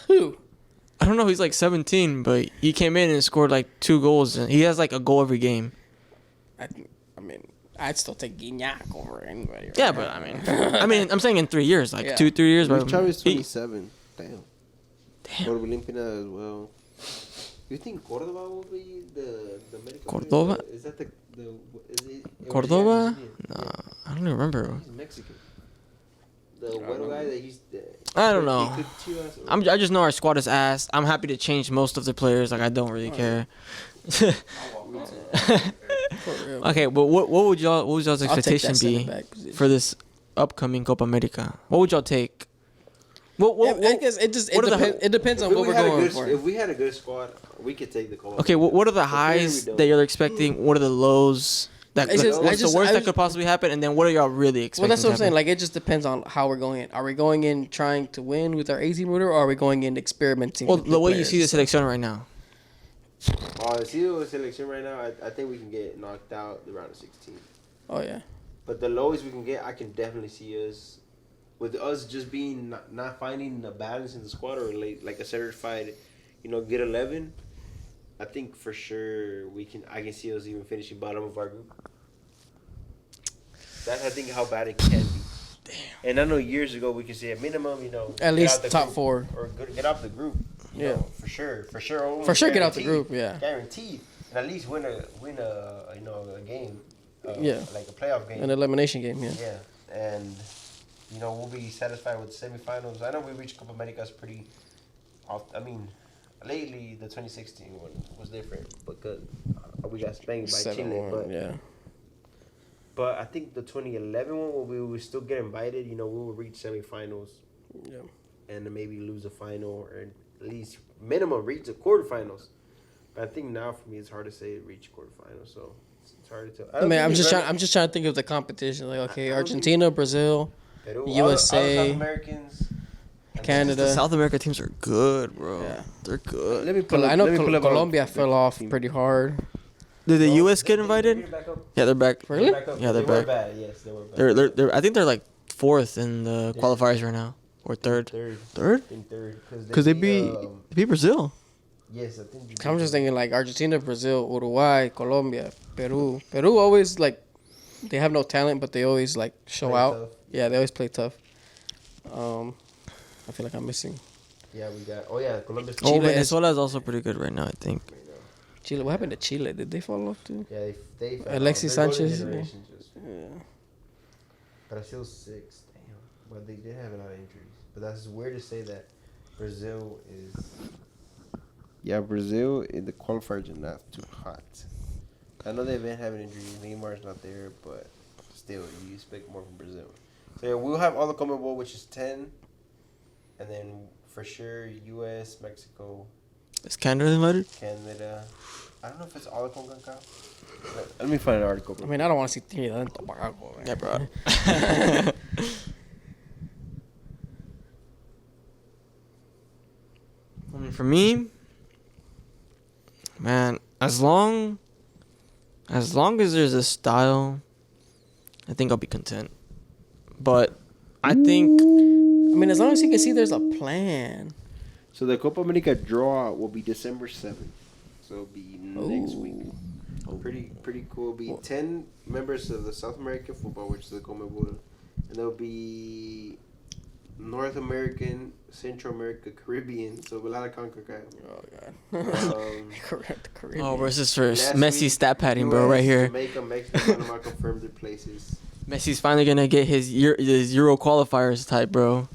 Who? I don't know. He's like 17, but he came in and scored like 2 goals. And he has like a goal every game. I mean, I'd still take Guignac over anybody. Right Yeah, now. but I mean, I'm saying in 3 years, like Yeah. 2-3 years. Luis But Chavez he- 27. Damn. Orbelín Pineda as well. You think Córdoba will be the medical Córdoba? player? Is that the is it Córdoba? Yeah, Nah, I don't even remember. he's Mexican. The white guy that he's. I don't know. He could Chivas or- I just know our squad is ass. I'm happy to change most of the players. Like I don't really care. For real. Okay, but what would y'all's I'll take expectation that be center back position. for this upcoming Copa America? What would y'all take? What, I guess it just what are the- it depends on If what we we're had a going good- for. If we had a good squad, we could take the Copa. okay, what are the But clearly highs we don't. that you're expecting? What are the lows? That It's just- what's I just- the worst I that just- could possibly happen? And then what are y'all really expecting? Well, that's what I'm to saying. happen? Like, it just depends on how we're going in. Are we going in trying to win with our AZ motor, or are we going in experimenting? Well, with the way you see the players? selection right now. See the selection right now. I think we can get knocked out the round of 16. Oh yeah. But the lowest we can get, I can definitely see us, with us just being not finding a balance in the squad or like a certified, good 11. I think for sure I can see us even finishing bottom of our group. That's I think how bad it can be. Damn. And I know years ago we could say a minimum, At get least out the top group 4. or get out the group. Yeah. For sure, almost For sure, get out the guaranteed. group. Yeah. Guaranteed, and at least win a game. Yeah. Like a playoff game. An elimination game. Yeah. Yeah, and we'll be satisfied with the semifinals. I know we reached Copa Americas pretty. I mean, lately the 2016 one was different because we got spanked by Chile. 7-1, But yeah. but I think the 2011 one, where we would still get invited. We will reach semifinals Yeah. and then maybe lose a final or at least minimum reach the quarterfinals. But I think now for me it's hard to say reach quarterfinals. So it's hard to tell. I mean, I'm just trying to think of the competition. Like, okay, Argentina, Brazil, Peru, USA, all the South Americans. and Canada. The South America teams are good, bro. Yeah. They're good. Let me I know Colombia fell off pretty hard. Did the No, U.S. get they invited? back up. Yeah, they're back. Really? Back up. Yeah, they're they were back. bad. Yes, they were bad. They're I think they're like 4th in the qualifiers right now. or third. Third. Third? In third. Because they beat Brazil. Yes, I think. I'm just thinking like Argentina, Brazil, Uruguay, Colombia, Peru. Peru always like they have no talent, but they always like show Play out. tough. Yeah, they always play tough. I feel like I'm missing Yeah, we got. Oh yeah, Columbus. Oh, Chile Venezuela is also pretty good right now, I think. Chile. What happened to Chile? Did they fall off too? Yeah, they Alexis they're golden Sanchez, generation just- Yeah. Brazil 6. Damn. But they did have a lot of injuries. But that's weird to say that Brazil is. Yeah, Brazil in the qualifiers are not too hot. I know they've been having injuries. Neymar's not there, but still, you expect more from Brazil. So yeah, we'll have all the CONMEBOL, which is 10, and then for sure U.S., Mexico, Is Canada invited? Canada. I don't know if it's all the CONCACAF. Let me find an article. I mean, I don't want to see Trinidad and Tobago. Man. Yeah, bro. I mean, for me, man, as long as there's a style, I think I'll be content. But I think I mean, as long as you can see there's a plan. So the Copa America draw will be December 7th. So it'll be next week. Pretty cool. It'll be 10 members of the South American football, which is the CONMEBOL. And there'll be North American, Central America, Caribbean. So a lot of CONCACAF. Oh god. Um, oh, versus for last Messi week, stat padding, bro, US, right here. Jamaica, Mexico, Panama confirmed their places. Messi's finally gonna get his Euro qualifiers type, bro.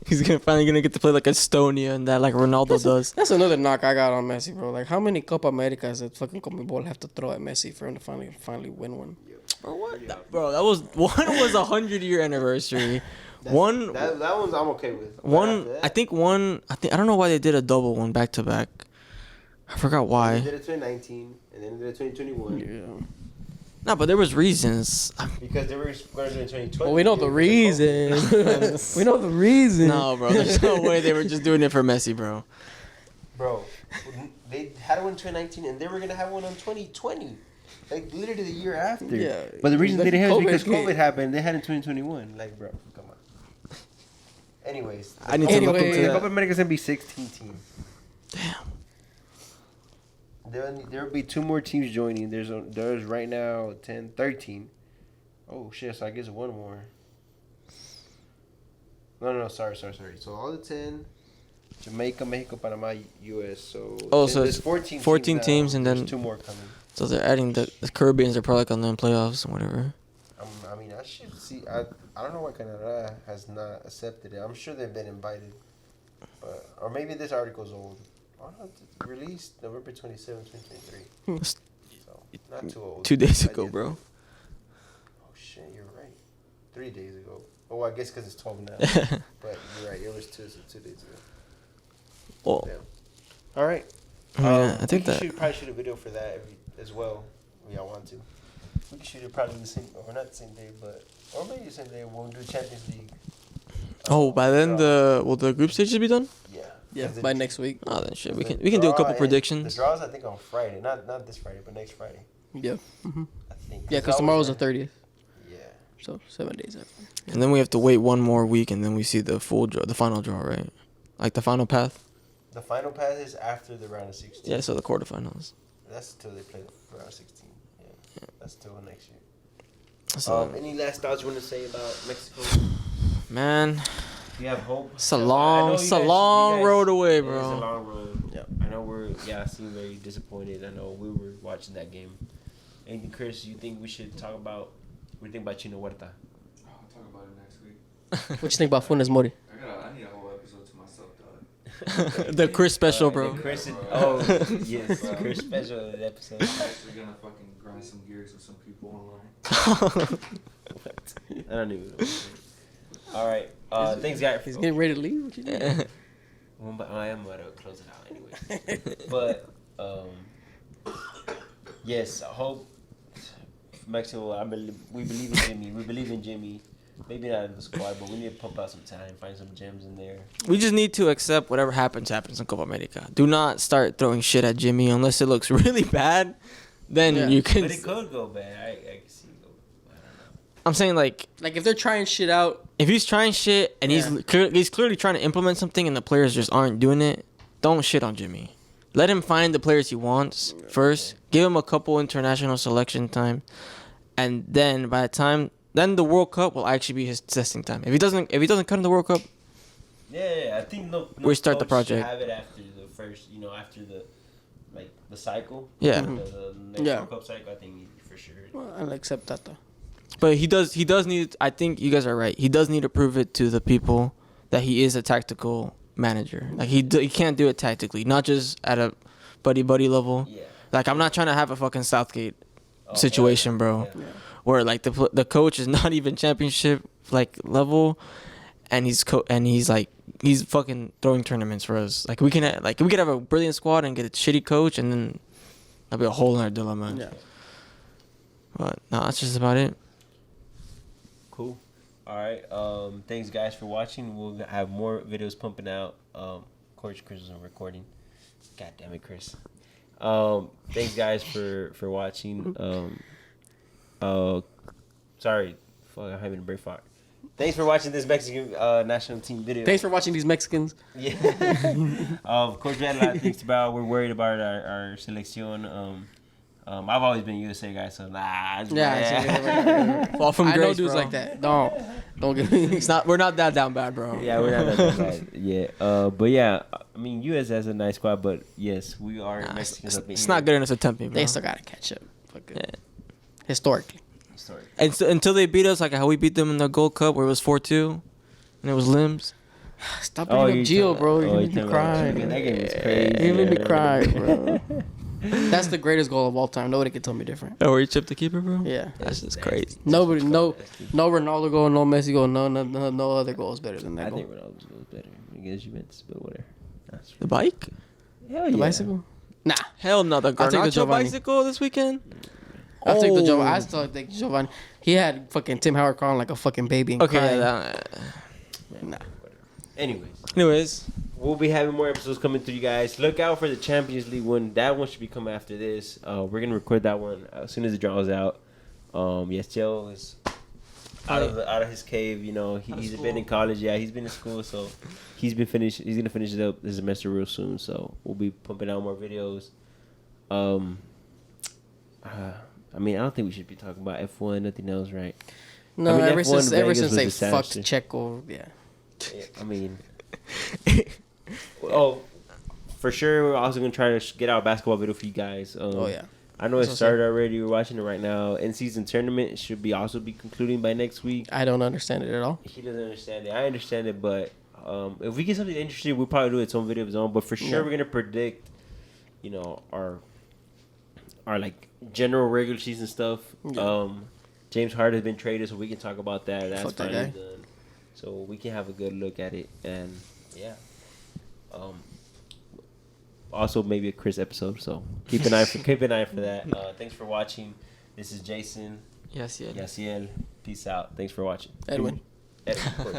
He's finally gonna get to play like Estonia and that, like Ronaldo does. That's another knock I got on Messi, bro. Like, how many Copa Americas that fucking CONMEBOL have to throw at Messi for him to finally win one? Bro, what? Bro, that was one was 100-year anniversary. That one's I'm okay with. One, I think I don't know why they did a double one back to back. I forgot They why. did it 2019 and then they did it 2021. Yeah. No, but there was reasons. Because they were going to do it in 2020. Well, we know the reason. We know the reason. No, bro, there's no way they were just doing it for Messi, bro. Bro, they had one in 2019 and they were going to have one in 2020. Like, literally the year after. Yeah. But the reason they didn't have it is because COVID COVID happened. They had it in 2021. Like, bro, come on. Anyways. I need to look Anyway, into The that. Copa America's going to be 16 teams. Damn. There will be 2 more teams joining. There's right now 10, 13. Oh, shit. So I guess 1 more. No. Sorry. So all the 10, Jamaica, Mexico, Panama, U.S. So, Oh, so there's it's 14 teams now. and There's then- 2 more coming. So they're adding the Caribbeans are probably like on the playoffs and whatever. I mean, I should see. I don't know why Canada has not accepted it. I'm sure they've been invited, but or maybe this article's old. Oh no, it's released November 27, 2023. So not too old. 2 days I ago, guess. bro. Oh shit, you're right. 3 days ago. Oh, I guess because it's 12 now. But you're right. It was 2 days ago. Well, Damn. All right. I mean, I think we that probably shoot a video for that as well. If y'all want to. We can shoot it probably the same, or not the same day, or maybe the same day. We'll do Champions League. Oh, by then will the group stages be done? Yeah. Yeah, 'Cause by the- next week. Oh, then shit. We the can do a draw couple and- predictions. The draws I think on Friday, not this Friday, but next Friday. Yeah. I think. Yeah, because tomorrow's the 30th. Yeah. So 7 days after. And then we have to wait one more week, and then we see the full draw, the final draw, right? Like the final path. The final pass is after the round of 16. Yeah, so the quarterfinals. That's till they play the round of 16. Yeah. That's till next year. So, Any last thoughts you want to say about Mexico? man, You have hope. it's a long road away, It's a bro. long road. Yep. I know I seem very disappointed. I know we were watching that game. Anything, Chris, you think we should talk about? What do you think about Chino Huerta? I'll talk about it next week. What you think about Funes Mori? I need a whole episode to myself, dog. The Chris special, bro. The Chris, Bro. yes, Bro. Chris special episode. I'm actually gonna fucking grind some gears with some people online. I don't even know. All right. Thanks, guys. He's getting ready to leave. What you doing? Well, I am about to close it out anyway. But yes, I hope Mexico. We believe in Jimmy. We believe in Jimmy. Maybe not in the squad, but we need to pump out some time, find some gems in there. We just need to accept whatever happens in Copa America. Do not start throwing shit at Jimmy unless it looks really bad. Then Yeah. you can. But it could go bad. I can see it go. I don't know. I'm saying like Like, if they're trying shit out if he's trying shit and Yeah. he's clearly trying to implement something and the players just aren't doing it, don't shit on Jimmy. Let him find the players he wants first. Give him a couple international selection time, and then by the time then the World Cup will actually be his testing time. If he doesn't cut in the World Cup, Yeah, I think no We start the coach should project. have it after the first, after the cycle. Yeah. The next Yeah. World Cup cycle, I think for sure. Well, I'll accept that though. but he does need. I think you guys are right. He does need to prove it to the people that he is a tactical manager. Like he can't do it tactically, not just at a buddy level. Yeah. Like I'm not trying to have a fucking Southgate Oh, situation, bro. Yeah. Yeah. Where like the coach is not even championship like level, and he's fucking throwing tournaments for us. Like we could have a brilliant squad and get a shitty coach, and then that'll be a whole other dilemma. Yeah. But no, that's just about it. Cool. All right. Thanks guys for watching. We'll have more videos pumping out. Of course, Chris was recording. God damn it, Chris. Thanks guys for watching. Sorry, fuck, I'm having a brain fart. Thanks for watching this Mexican national team video. Thanks for watching these Mexicans. Yeah. Of course, we had a lot of things about. We're worried about our selección. I've always been USA guy, so nah. Fall from I know grace, dudes bro. like that. Don't get me. We're not that down bad, bro. Yeah, we're not that bad. Yeah. But yeah, I mean, US has a nice squad, but yes, we are Nah, Mexicans up in it's here. not good enough to tempt me, bro. They still gotta catch up. Fucking Yeah. historically. Sorry. And so, until they beat us, like how we beat them in the Gold Cup, where it was 4-2, and it was limbs. Stop bringing up Gio, bro. You're making me cry. That game is crazy. You made me cry, bro. That's the greatest goal of all time. Nobody can tell me different. Oh, where you chipped the keeper, bro? Yeah. That's just crazy. Nobody, no Ronaldo goal, no Messi goal, no other goal is better than that I goal. think Ronaldo's goal is better against Juventus, but whatever. That's The bike? Hell The bicycle? Nah. Hell no, the I'll take the Garnacho Giovanni. bicycle this weekend? I'll take the Oh. Giovanni. I still take Giovanni. He had fucking Tim Howard crying like a fucking baby and Okay, crying. yeah, Nah. anyways, we'll be having more episodes coming through, you guys. Look out for the Champions League one. That one should be coming after this. We're gonna record that one as soon as the draw is out. Yes, Joe is out of his cave. He's been in college. Yeah, he's been in school, so he's gonna finish it up this semester real soon. So we'll be pumping out more videos. I mean, I don't think we should be talking about F1. Nothing else, right? No, I mean, ever F1 since Vegas they was a fucked disaster. Checo, yeah. I mean, for sure. We're also gonna try to get out a basketball video for you guys. Oh yeah. I know it That's started already. We're watching it right now. In season tournament should be also be concluding by next week. I don't understand it at all. He doesn't understand it. I understand it, but if we get something interesting, we'll probably do its own video of its own. But for sure, Yeah. we're gonna predict, our like general regular season stuff. Yeah. James Harden has been traded, so we can talk about that. That's Fuck that finally guy. done. So we can have a good look at it, and yeah. Also maybe a Chris episode, so keep an eye for that. Thanks for watching. This is Jason. yes, yeah. Yaciel. Peace out. Thanks for watching. Edwin. Edwin. of course.